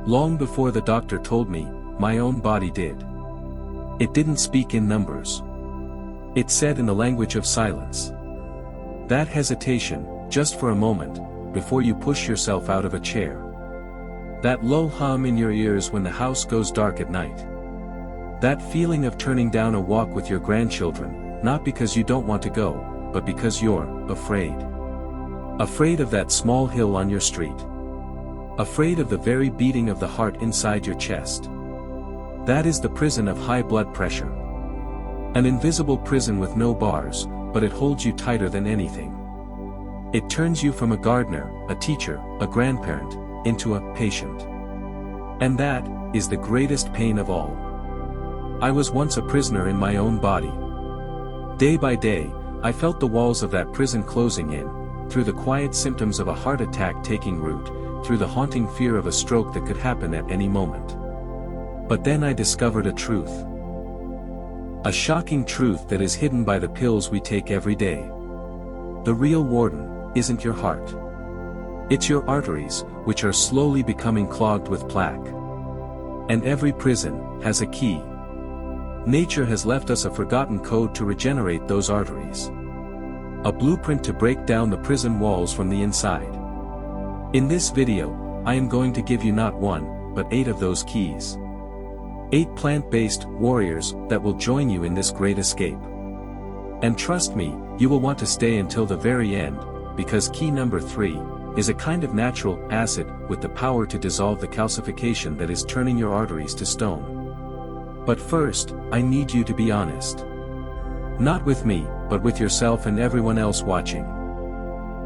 Long before the doctor told me, my own body did. It didn't speak in numbers. It said in the language of silence. That hesitation, just for a moment, before you push yourself out of a chair. That low hum in your ears when the house goes dark at night. That feeling of turning down a walk with your grandchildren, not because you don't want to go, but because you're afraid. Afraid of that small hill on your street. Afraid of the very beating of the heart inside your chest. That is the prison of high blood pressure. An invisible prison with no bars, but it holds you tighter than anything. It turns you from a gardener, a teacher, a grandparent, into a patient. And that is the greatest pain of all. I was once a prisoner in my own body. Day by day, I felt the walls of that prison closing in, through the quiet symptoms of a heart attack taking root, through the haunting fear of a stroke that could happen at any moment. But then I discovered a truth. A shocking truth that is hidden by the pills we take every day. The real warden isn't your heart. It's your arteries, which are slowly becoming clogged with plaque. And every prison has a key. Nature has left us a forgotten code to regenerate those arteries. A blueprint to break down the prison walls from the inside. In this video, I am going to give you not one, but 8 of those keys. 8 plant-based warriors that will join you in this great escape. And trust me, you will want to stay until the very end, because key number 3 is a kind of natural acid with the power to dissolve the calcification that is turning your arteries to stone. But first, I need you to be honest. Not with me, but with yourself and everyone else watching.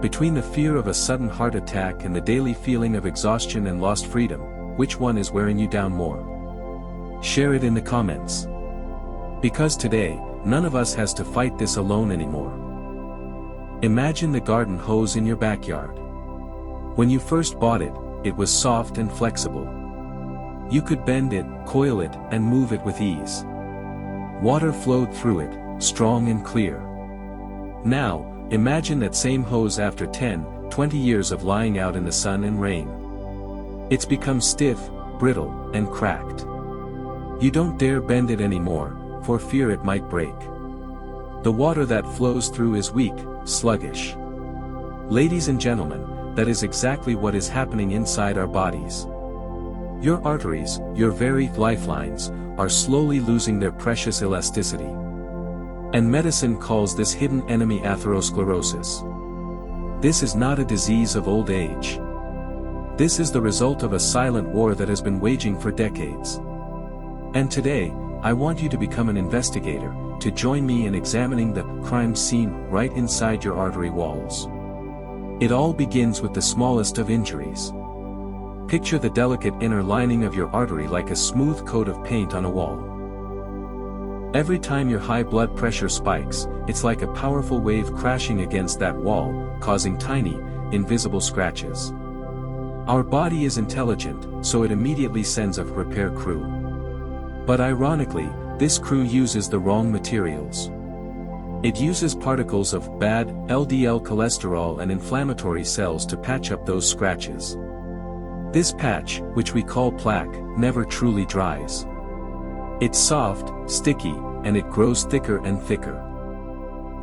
Between the fear of a sudden heart attack and the daily feeling of exhaustion and lost freedom, which one is wearing you down more? Share it in the comments. Because today, none of us has to fight this alone anymore. Imagine the garden hose in your backyard. When you first bought it, it was soft and flexible. You could bend it, coil it, and move it with ease. Water flowed through it, strong and clear. Now, imagine that same hose after 10, 20 years of lying out in the sun and rain. It's become stiff, brittle, and cracked. You don't dare bend it anymore, for fear it might break. The water that flows through is weak, sluggish. Ladies and gentlemen, that is exactly what is happening inside our bodies. Your arteries, your very lifelines, are slowly losing their precious elasticity. And medicine calls this hidden enemy atherosclerosis. This is not a disease of old age. This is the result of a silent war that has been waging for decades. And today, I want you to become an investigator, to join me in examining the crime scene right inside your artery walls. It all begins with the smallest of injuries. Picture the delicate inner lining of your artery like a smooth coat of paint on a wall. Every time your high blood pressure spikes, it's like a powerful wave crashing against that wall, causing tiny, invisible scratches. Our body is intelligent, so it immediately sends a repair crew. But ironically, this crew uses the wrong materials. It uses particles of bad LDL cholesterol and inflammatory cells to patch up those scratches. This patch, which we call plaque, never truly dries. It's soft, sticky, and it grows thicker and thicker.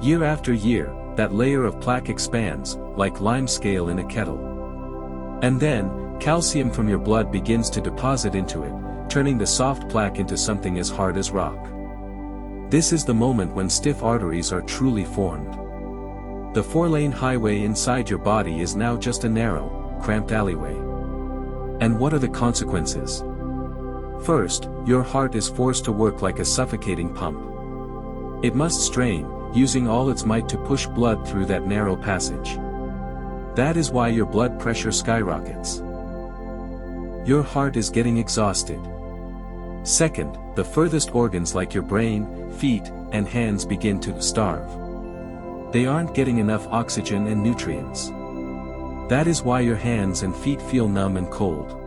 Year after year, that layer of plaque expands, like limescale in a kettle. And then, calcium from your blood begins to deposit into it, turning the soft plaque into something as hard as rock. This is the moment when stiff arteries are truly formed. The 4-lane highway inside your body is now just a narrow, cramped alleyway. And what are the consequences? First, your heart is forced to work like a suffocating pump. It must strain, using all its might to push blood through that narrow passage. That is why your blood pressure skyrockets. Your heart is getting exhausted. Second, the furthest organs like your brain, feet, and hands begin to starve. They aren't getting enough oxygen and nutrients. That is why your hands and feet feel numb and cold.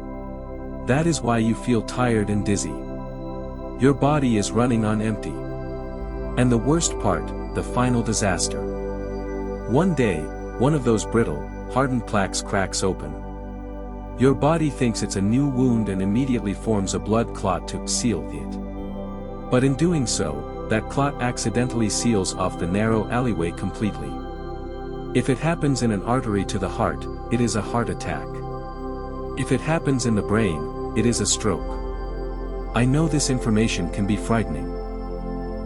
That is why you feel tired and dizzy. Your body is running on empty. And the worst part, the final disaster. One day, one of those brittle, hardened plaques cracks open. Your body thinks it's a new wound and immediately forms a blood clot to seal it. But in doing so, that clot accidentally seals off the narrow alleyway completely. If it happens in an artery to the heart, it is a heart attack. If it happens in the brain, it is a stroke. I know this information can be frightening.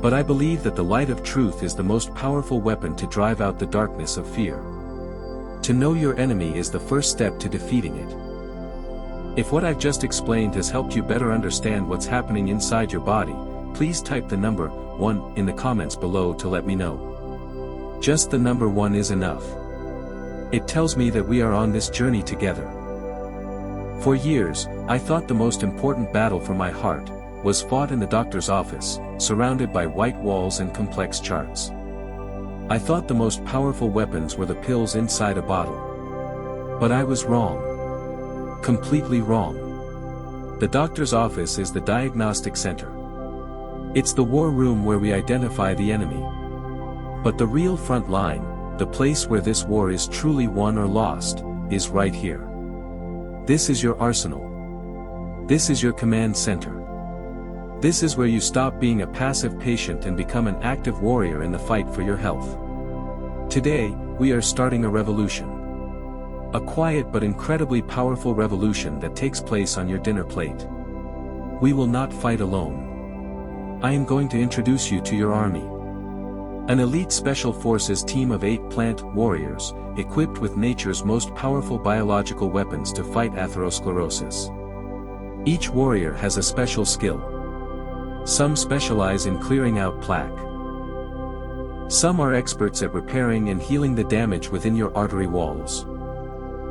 But I believe that the light of truth is the most powerful weapon to drive out the darkness of fear. To know your enemy is the first step to defeating it. If what I've just explained has helped you better understand what's happening inside your body, please type the number 1 in the comments below to let me know. Just the number 1 is enough. It tells me that we are on this journey together. For years, I thought the most important battle for my heart was fought in the doctor's office, surrounded by white walls and complex charts. I thought the most powerful weapons were the pills inside a bottle. But I was wrong. Completely wrong. The doctor's office is the diagnostic center. It's the war room where we identify the enemy. But the real front line, the place where this war is truly won or lost, is right here. This is your arsenal. This is your command center. This is where you stop being a passive patient and become an active warrior in the fight for your health. Today, we are starting a revolution. A quiet but incredibly powerful revolution that takes place on your dinner plate. We will not fight alone. I am going to introduce you to your army. An elite special forces team of 8 plant warriors, equipped with nature's most powerful biological weapons to fight atherosclerosis. Each warrior has a special skill. Some specialize in clearing out plaque. Some are experts at repairing and healing the damage within your artery walls.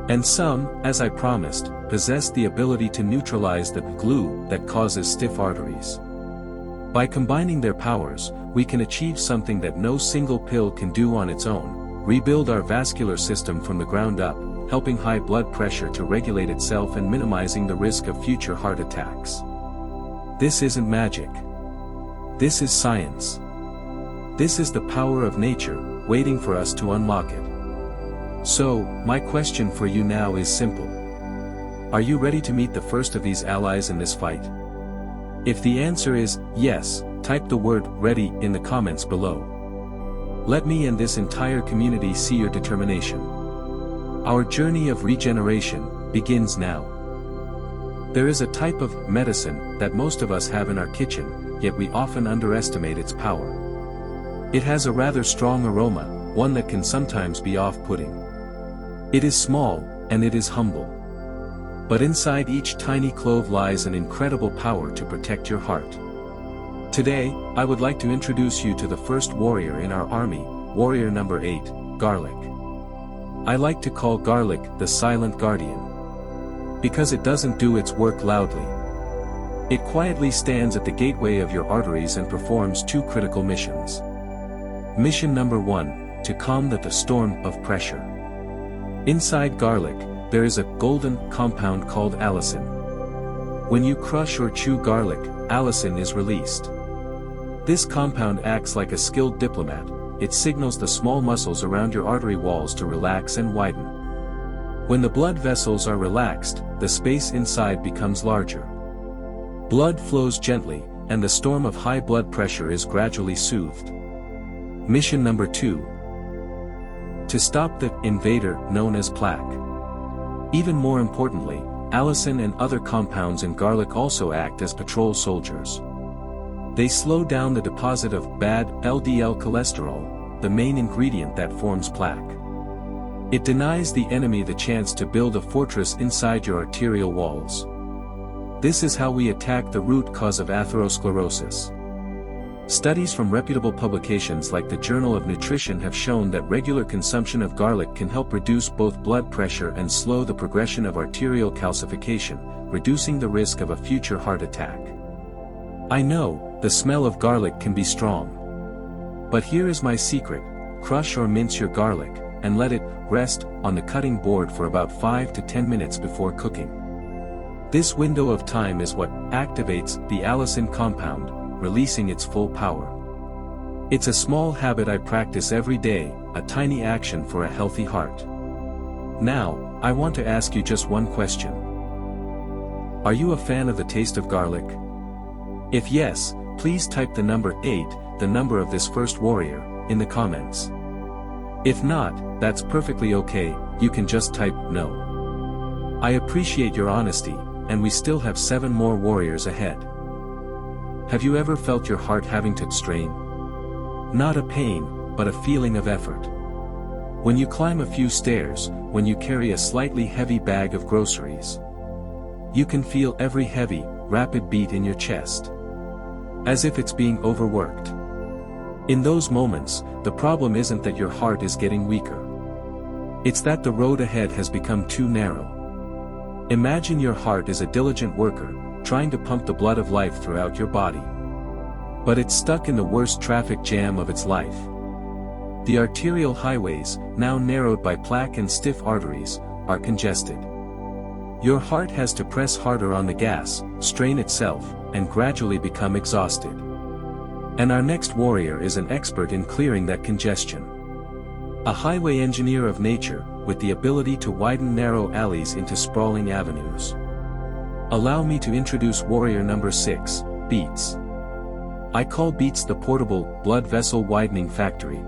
And some, as I promised, possess the ability to neutralize the glue that causes stiff arteries. By combining their powers, we can achieve something that no single pill can do on its own: rebuild our vascular system from the ground up, helping high blood pressure to regulate itself and minimizing the risk of future heart attacks. This isn't magic. This is science. This is the power of nature, waiting for us to unlock it. So, my question for you now is simple. Are you ready to meet the first of these allies in this fight? If the answer is yes, type the word "ready" in the comments below. Let me and this entire community see your determination. Our journey of regeneration begins now. There is a type of medicine that most of us have in our kitchen, yet we often underestimate its power. It has a rather strong aroma, one that can sometimes be off-putting. It is small, and it is humble. But inside each tiny clove lies an incredible power to protect your heart. Today, I would like to introduce you to the first warrior in our army, warrior number 8, garlic. I like to call garlic the silent guardian. Because it doesn't do its work loudly. It quietly stands at the gateway of your arteries and performs 2 critical missions. Mission number 1, to calm the storm of pressure. Inside garlic, there is a golden compound called allicin. When you crush or chew garlic, allicin is released. This compound acts like a skilled diplomat. It signals the small muscles around your artery walls to relax and widen. When the blood vessels are relaxed, the space inside becomes larger. Blood flows gently, and the storm of high blood pressure is gradually soothed. Mission number 2. To stop the invader known as plaque. Even more importantly, allicin and other compounds in garlic also act as patrol soldiers. They slow down the deposit of bad LDL cholesterol, the main ingredient that forms plaque. It denies the enemy the chance to build a fortress inside your arterial walls. This is how we attack the root cause of atherosclerosis. Studies from reputable publications like the Journal of Nutrition have shown that regular consumption of garlic can help reduce both blood pressure and slow the progression of arterial calcification, reducing the risk of a future heart attack. I know, the smell of garlic can be strong. But here is my secret: crush or mince your garlic, and let it rest on the cutting board for about 5 to 10 minutes before cooking. This window of time is what activates the allicin compound, releasing its full power. It's a small habit I practice every day, a tiny action for a healthy heart. Now, I want to ask you just one question. Are you a fan of the taste of garlic? If yes, please type the number 8, the number of this first warrior, in the comments. If not, that's perfectly okay, you can just type no. I appreciate your honesty, and we still have 7 more warriors ahead. Have you ever felt your heart having to strain? Not a pain, but a feeling of effort. When you climb a few stairs, when you carry a slightly heavy bag of groceries. You can feel every heavy, rapid beat in your chest. As if it's being overworked. In those moments, the problem isn't that your heart is getting weaker. It's that the road ahead has become too narrow. Imagine your heart is a diligent worker, trying to pump the blood of life throughout your body. But it's stuck in the worst traffic jam of its life. The arterial highways, now narrowed by plaque and stiff arteries, are congested. Your heart has to press harder on the gas, strain itself, and gradually become exhausted. And our next warrior is an expert in clearing that congestion. A highway engineer of nature, with the ability to widen narrow alleys into sprawling avenues. Allow me to introduce warrior number 6, Beets. I call Beets the portable, blood vessel widening factory.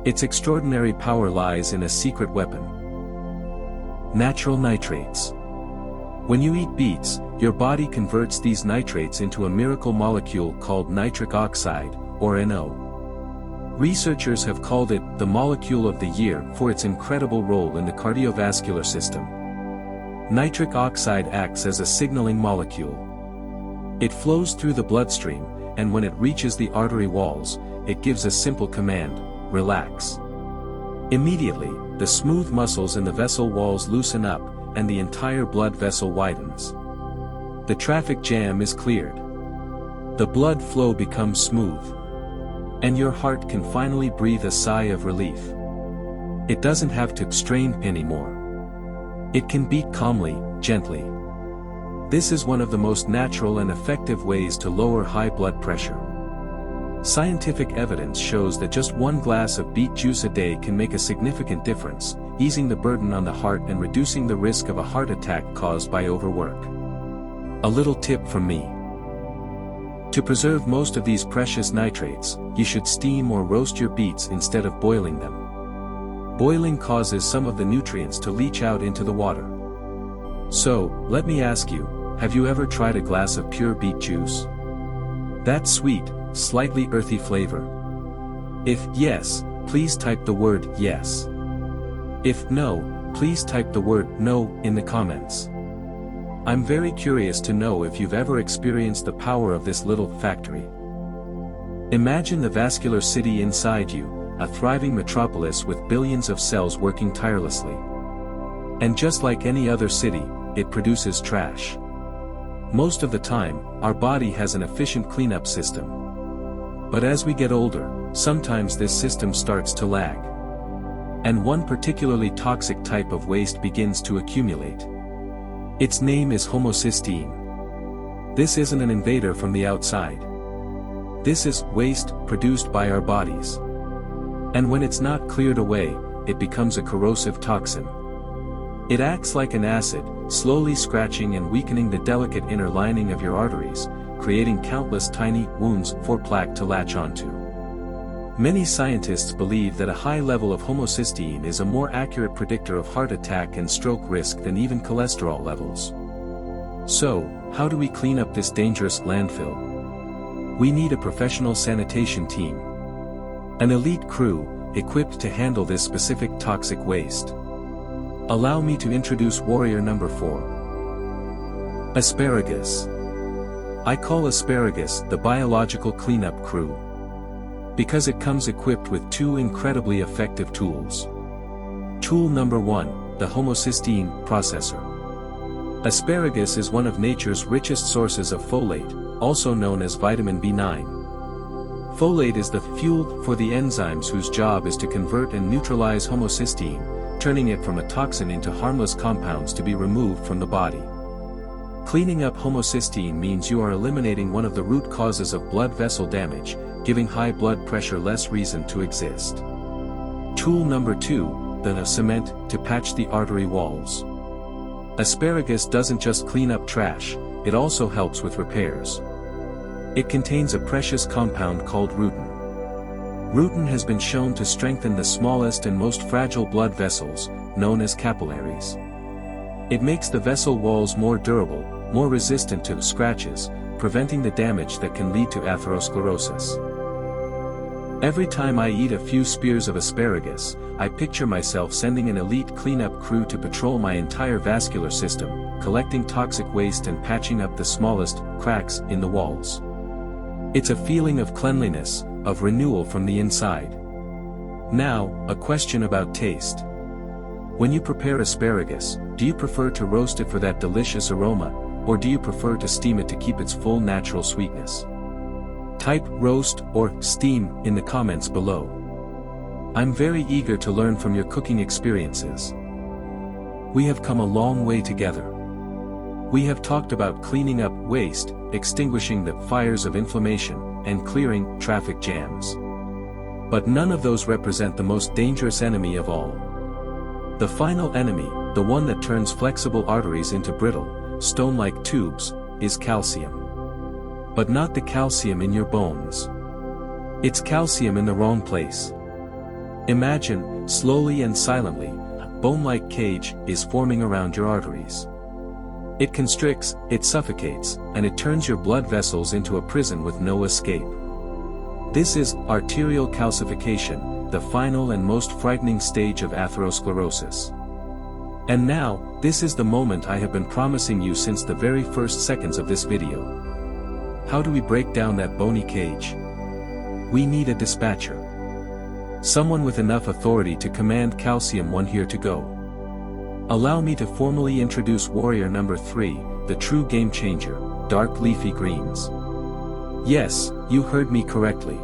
Its extraordinary power lies in a secret weapon. Natural nitrates. When you eat beets, your body converts these nitrates into a miracle molecule called nitric oxide, or NO. Researchers have called it the molecule of the year for its incredible role in the cardiovascular system. Nitric oxide acts as a signaling molecule. It flows through the bloodstream, and when it reaches the artery walls, it gives a simple command: relax. Immediately, the smooth muscles in the vessel walls loosen up, and the entire blood vessel widens. The traffic jam is cleared. The blood flow becomes smooth. And your heart can finally breathe a sigh of relief. It doesn't have to strain anymore. It can beat calmly, gently. This is one of the most natural and effective ways to lower high blood pressure. Scientific evidence shows that just 1 glass of beet juice a day can make a significant difference, easing the burden on the heart and reducing the risk of a heart attack caused by overwork. A little tip from me. To preserve most of these precious nitrates, you should steam or roast your beets instead of boiling them. Boiling causes some of the nutrients to leach out into the water. So, let me ask you, have you ever tried a glass of pure beet juice? That sweet, slightly earthy flavor? If yes, please type the word yes. If no, please type the word no in the comments. I'm very curious to know if you've ever experienced the power of this little factory. Imagine the vascular city inside you, a thriving metropolis with billions of cells working tirelessly. And just like any other city, it produces trash. Most of the time, our body has an efficient cleanup system. But as we get older, sometimes this system starts to lag. And one particularly toxic type of waste begins to accumulate. Its name is homocysteine. This isn't an invader from the outside. This is waste produced by our bodies. And when it's not cleared away, it becomes a corrosive toxin. It acts like an acid, slowly scratching and weakening the delicate inner lining of your arteries, creating countless tiny wounds for plaque to latch onto. Many scientists believe that a high level of homocysteine is a more accurate predictor of heart attack and stroke risk than even cholesterol levels. So, how do we clean up this dangerous landfill? We need a professional sanitation team. An elite crew, equipped to handle this specific toxic waste. Allow me to introduce warrior number 4. Asparagus. I call asparagus the biological cleanup crew. Because it comes equipped with 2 incredibly effective tools. Tool number 1, the homocysteine processor. Asparagus is one of nature's richest sources of folate, also known as vitamin B9. Folate is the fuel for the enzymes whose job is to convert and neutralize homocysteine, turning it from a toxin into harmless compounds to be removed from the body. Cleaning up homocysteine means you are eliminating one of the root causes of blood vessel damage, giving high blood pressure less reason to exist. Tool number 2, the cement to patch the artery walls. Asparagus doesn't just clean up trash, it also helps with repairs. It contains a precious compound called rutin. Rutin has been shown to strengthen the smallest and most fragile blood vessels, known as capillaries. It makes the vessel walls more durable, more resistant to scratches, preventing the damage that can lead to atherosclerosis. Every time I eat a few spears of asparagus, I picture myself sending an elite cleanup crew to patrol my entire vascular system, collecting toxic waste and patching up the smallest cracks in the walls. It's a feeling of cleanliness, of renewal from the inside. Now, a question about taste. When you prepare asparagus, do you prefer to roast it for that delicious aroma, or do you prefer to steam it to keep its full natural sweetness? Type roast or steam in the comments below. I'm very eager to learn from your cooking experiences. We have come a long way together. We have talked about cleaning up waste, extinguishing the fires of inflammation, and clearing traffic jams. But none of those represent the most dangerous enemy of all. The final enemy, the one that turns flexible arteries into brittle, stone-like tubes, is calcium. But not the calcium in your bones. It's calcium in the wrong place. Imagine, slowly and silently, a bone-like cage is forming around your arteries. It constricts, it suffocates, and it turns your blood vessels into a prison with no escape. This is arterial calcification, the final and most frightening stage of atherosclerosis. And now, this is the moment I have been promising you since the very first seconds of this video. How do we break down that bony cage? We need a dispatcher. Someone with enough authority to command calcium. One here to go. Allow me to formally introduce warrior number 3, the true game changer, dark leafy greens. Yes, you heard me correctly.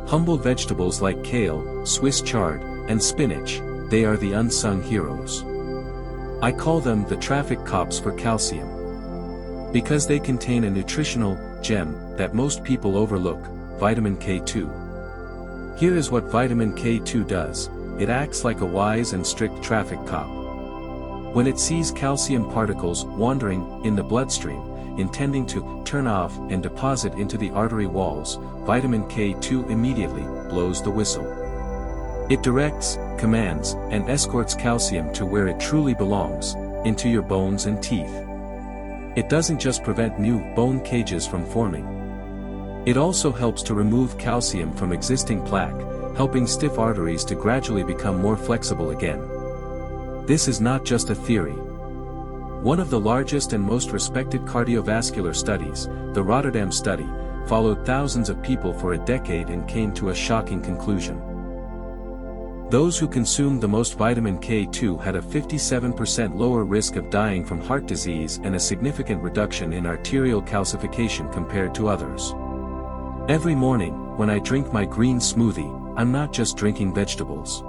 Humble vegetables like kale, Swiss chard, and spinach, they are the unsung heroes. I call them the traffic cops for calcium. Because they contain a nutritional gem that most people overlook, vitamin K2. Here is what vitamin K2 does. It acts like a wise and strict traffic cop. When it sees calcium particles wandering in the bloodstream, intending to turn off and deposit into the artery walls, vitamin K2 immediately blows the whistle. It directs, commands, and escorts calcium to where it truly belongs, into your bones and teeth. It doesn't just prevent new bone cages from forming. It also helps to remove calcium from existing plaque, helping stiff arteries to gradually become more flexible again. This is not just a theory. One of the largest and most respected cardiovascular studies, the Rotterdam study, followed thousands of people for a decade and came to a shocking conclusion. Those who consumed the most vitamin K2 had a 57% lower risk of dying from heart disease and a significant reduction in arterial calcification compared to others. Every morning, when I drink my green smoothie, I'm not just drinking vegetables.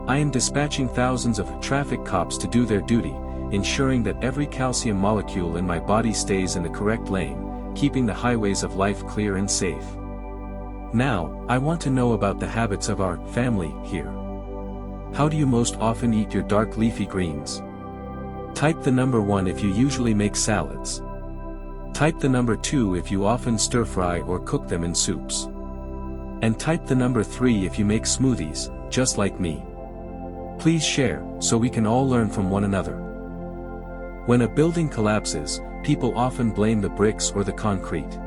I am dispatching thousands of traffic cops to do their duty, ensuring that every calcium molecule in my body stays in the correct lane, keeping the highways of life clear and safe. Now, I want to know about the habits of our family here. How do you most often eat your dark leafy greens? Type the number 1 if you usually make salads. Type the number 2 if you often stir-fry or cook them in soups. And type the number 3 if you make smoothies, just like me. Please share, so we can all learn from one another. When a building collapses, people often blame the bricks or the concrete.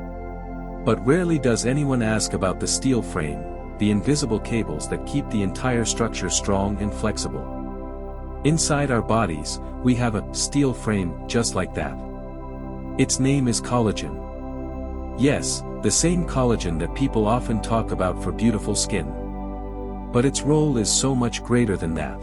But rarely does anyone ask about the steel frame, the invisible cables that keep the entire structure strong and flexible. Inside our bodies, we have a steel frame just like that. Its name is collagen. Yes, the same collagen that people often talk about for beautiful skin. But its role is so much greater than that.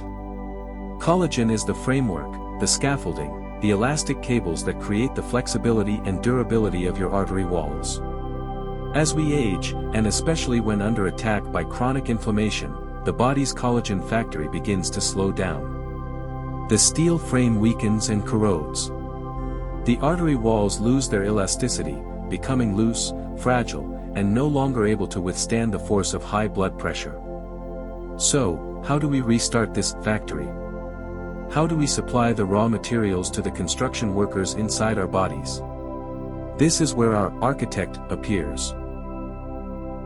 Collagen is the framework, the scaffolding, the elastic cables that create the flexibility and durability of your artery walls. As we age, and especially when under attack by chronic inflammation, the body's collagen factory begins to slow down. The steel frame weakens and corrodes. The artery walls lose their elasticity, becoming loose, fragile, and no longer able to withstand the force of high blood pressure. So, how do we restart this factory? How do we supply the raw materials to the construction workers inside our bodies? This is where our architect appears.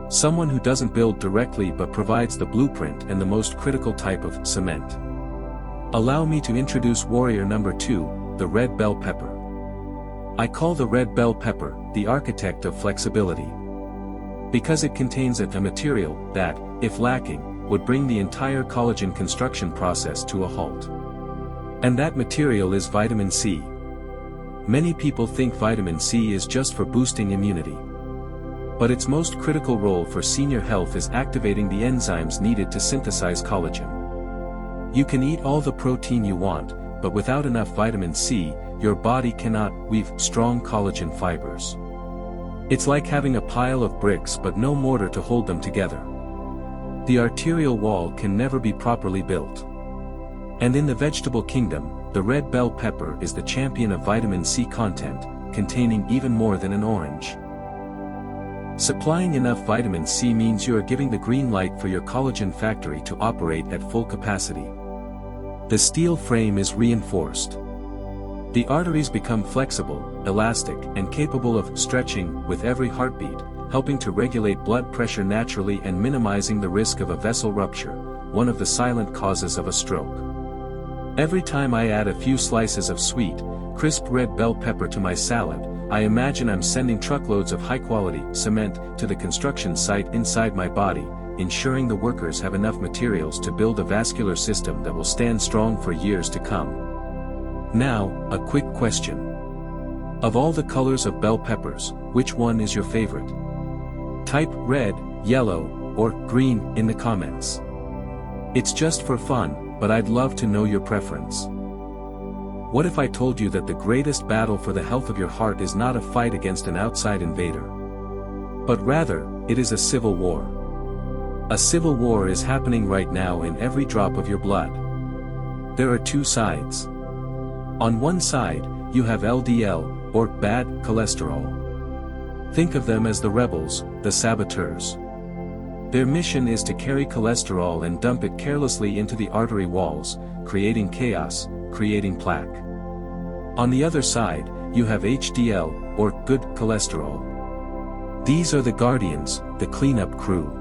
Someone who doesn't build directly but provides the blueprint and the most critical type of cement. Allow me to introduce warrior number 2, the red bell pepper. I call the red bell pepper the architect of flexibility, because it contains a material that, if lacking, would bring the entire collagen construction process to a halt. And that material is vitamin C. Many people think vitamin C is just for boosting immunity. But its most critical role for senior health is activating the enzymes needed to synthesize collagen. You can eat all the protein you want, but without enough vitamin C, your body cannot weave strong collagen fibers. It's like having a pile of bricks but no mortar to hold them together. The arterial wall can never be properly built. And in the vegetable kingdom, the red bell pepper is the champion of vitamin C content, containing even more than an orange. Supplying enough vitamin C means you are giving the green light for your collagen factory to operate at full capacity. The steel frame is reinforced. The arteries become flexible, elastic, and capable of stretching with every heartbeat, helping to regulate blood pressure naturally and minimizing the risk of a vessel rupture, one of the silent causes of a stroke. Every time I add a few slices of sweet, crisp red bell pepper to my salad, I imagine I'm sending truckloads of high-quality cement to the construction site inside my body, ensuring the workers have enough materials to build a vascular system that will stand strong for years to come. Now, a quick question. Of all the colors of bell peppers, which one is your favorite? Type red, yellow, or green in the comments. It's just for fun, but I'd love to know your preference. What if I told you that the greatest battle for the health of your heart is not a fight against an outside invader, but rather, it is a civil war? A civil war is happening right now in every drop of your blood. There are two sides. On one side, you have LDL, or bad cholesterol. Think of them as the rebels, the saboteurs. Their mission is to carry cholesterol and dump it carelessly into the artery walls, creating chaos, creating plaque. On the other side, you have HDL, or good cholesterol. These are the guardians, the cleanup crew.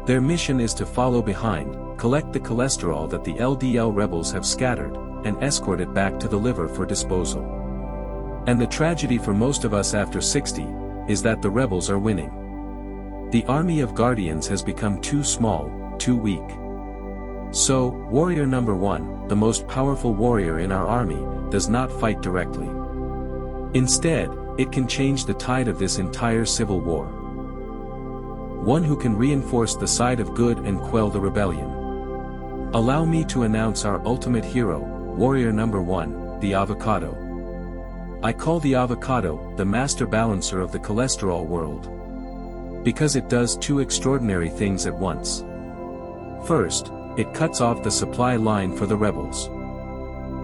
Their mission is to follow behind, collect the cholesterol that the LDL rebels have scattered, and escort it back to the liver for disposal. And the tragedy for most of us after 60, is that the rebels are winning. The army of guardians has become too small, too weak. So, warrior number 1, the most powerful warrior in our army, does not fight directly. Instead, it can change the tide of this entire civil war. One who can reinforce the side of good and quell the rebellion. Allow me to announce our ultimate hero, warrior number 1, the avocado. I call the avocado the master balancer of the cholesterol world, because it does two extraordinary things at once. First, it cuts off the supply line for the rebels.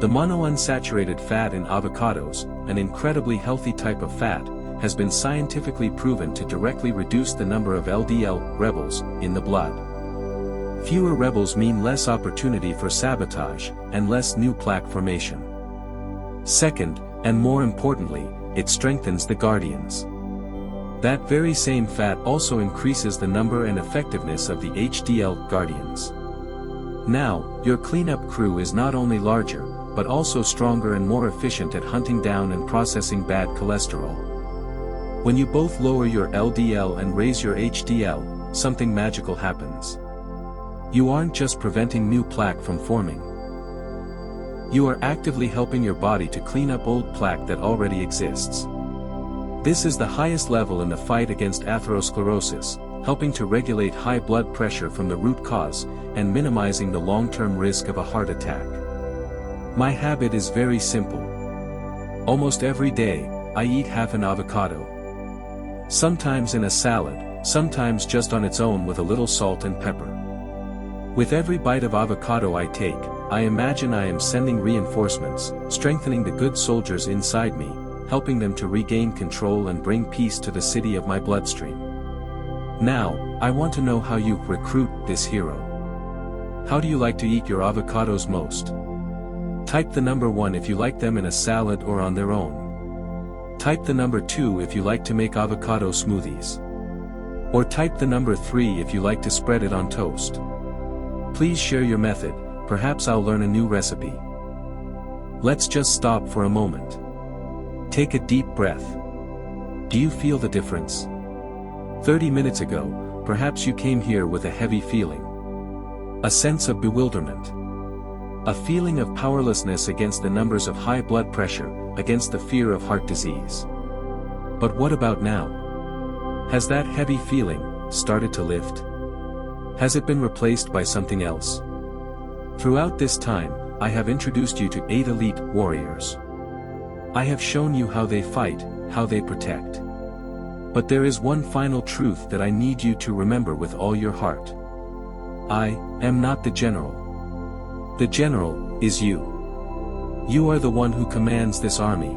The monounsaturated fat in avocados, an incredibly healthy type of fat, has been scientifically proven to directly reduce the number of LDL rebels in the blood. Fewer rebels mean less opportunity for sabotage, and less new plaque formation. Second, and more importantly, it strengthens the guardians. That very same fat also increases the number and effectiveness of the HDL guardians. Now, your cleanup crew is not only larger, but also stronger and more efficient at hunting down and processing bad cholesterol. When you both lower your LDL and raise your HDL, something magical happens. You aren't just preventing new plaque from forming. You are actively helping your body to clean up old plaque that already exists. This is the highest level in the fight against atherosclerosis, helping to regulate high blood pressure from the root cause, and minimizing the long-term risk of a heart attack. My habit is very simple. Almost every day, I eat half an avocado. Sometimes in a salad, sometimes just on its own with a little salt and pepper. With every bite of avocado I take, I imagine I am sending reinforcements, strengthening the good soldiers inside me, helping them to regain control and bring peace to the city of my bloodstream. Now, I want to know how you recruit this hero. How do you like to eat your avocados most? Type the number 1 if you like them in a salad or on their own. Type the number 2 if you like to make avocado smoothies. Or type the number 3 if you like to spread it on toast. Please share your method, perhaps I'll learn a new recipe. Let's just stop for a moment. Take a deep breath. Do you feel the difference? 30 minutes ago, perhaps you came here with a heavy feeling. A sense of bewilderment. A feeling of powerlessness against the numbers of high blood pressure, against the fear of heart disease. But what about now? Has that heavy feeling started to lift? Has it been replaced by something else? Throughout this time, I have introduced you to 8 elite warriors. I have shown you how they fight, how they protect. But there is one final truth that I need you to remember with all your heart. I am not the general. The general is you. You are the one who commands this army.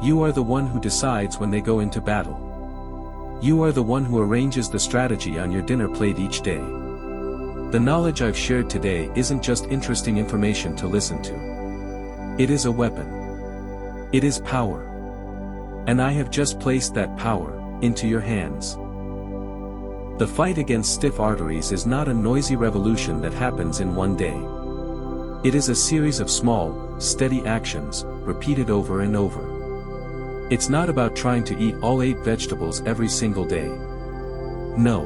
You are the one who decides when they go into battle. You are the one who arranges the strategy on your dinner plate each day. The knowledge I've shared today isn't just interesting information to listen to. It is a weapon. It is power. And I have just placed that power into your hands. The fight against stiff arteries is not a noisy revolution that happens in one day. It is a series of small, steady actions, repeated over and over. It's not about trying to eat all 8 vegetables every single day. No.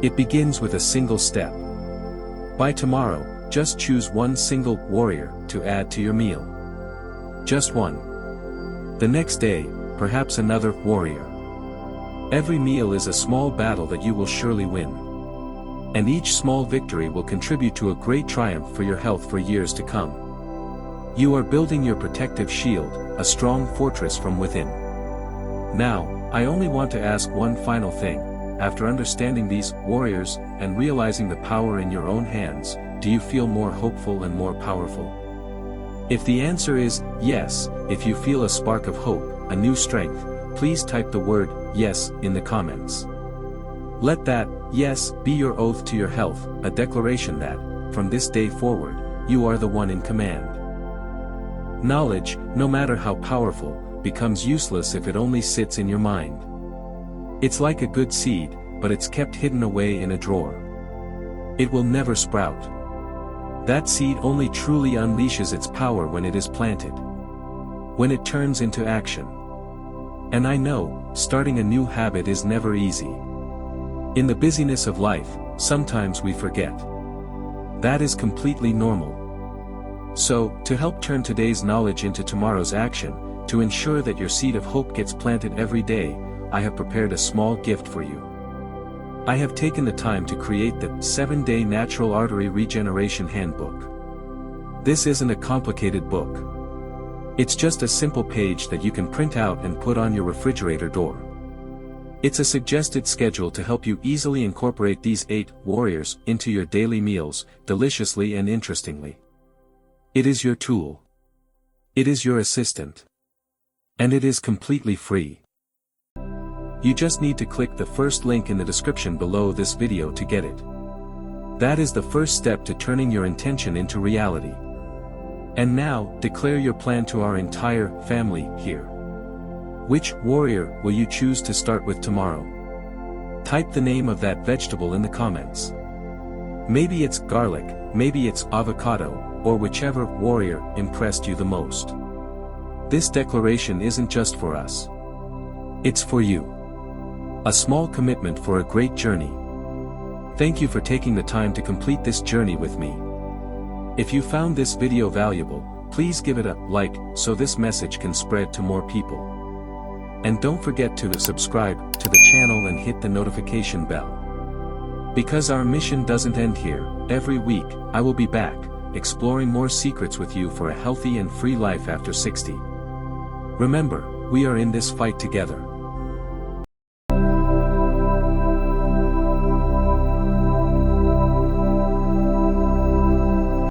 It begins with a single step. By tomorrow, just choose one single warrior to add to your meal. Just one. The next day, perhaps another warrior. Every meal is a small battle that you will surely win. And each small victory will contribute to a great triumph for your health for years to come. You are building your protective shield, a strong fortress from within. Now, I only want to ask one final thing. After understanding these warriors and realizing the power in your own hands, do you feel more hopeful and more powerful? If the answer is yes, if you feel a spark of hope, a new strength, please type the word yes in the comments. Let that yes be your oath to your health, a declaration that, from this day forward, you are the one in command. Knowledge, no matter how powerful, becomes useless if it only sits in your mind. It's like a good seed, but it's kept hidden away in a drawer. It will never sprout. That seed only truly unleashes its power when it is planted. When it turns into action. And I know, starting a new habit is never easy. In the busyness of life, sometimes we forget. That is completely normal. So, to help turn today's knowledge into tomorrow's action, to ensure that your seed of hope gets planted every day, I have prepared a small gift for you. I have taken the time to create the 7-Day Natural Artery Regeneration Handbook. This isn't a complicated book. It's just a simple page that you can print out and put on your refrigerator door. It's a suggested schedule to help you easily incorporate these 8 warriors into your daily meals, deliciously and interestingly. It is your tool. It is your assistant. And it is completely free. You just need to click the first link in the description below this video to get it. That is the first step to turning your intention into reality. And now, declare your plan to our entire family here. Which warrior will you choose to start with tomorrow? Type the name of that vegetable in the comments. Maybe it's garlic, maybe it's avocado, or whichever warrior impressed you the most. This declaration isn't just for us. It's for you. A small commitment for a great journey. Thank you for taking the time to complete this journey with me. If you found this video valuable, please give it a like so this message can spread to more people. And don't forget to subscribe to the channel and hit the notification bell. Because our mission doesn't end here, every week, I will be back, exploring more secrets with you for a healthy and free life after 60. Remember, we are in this fight together.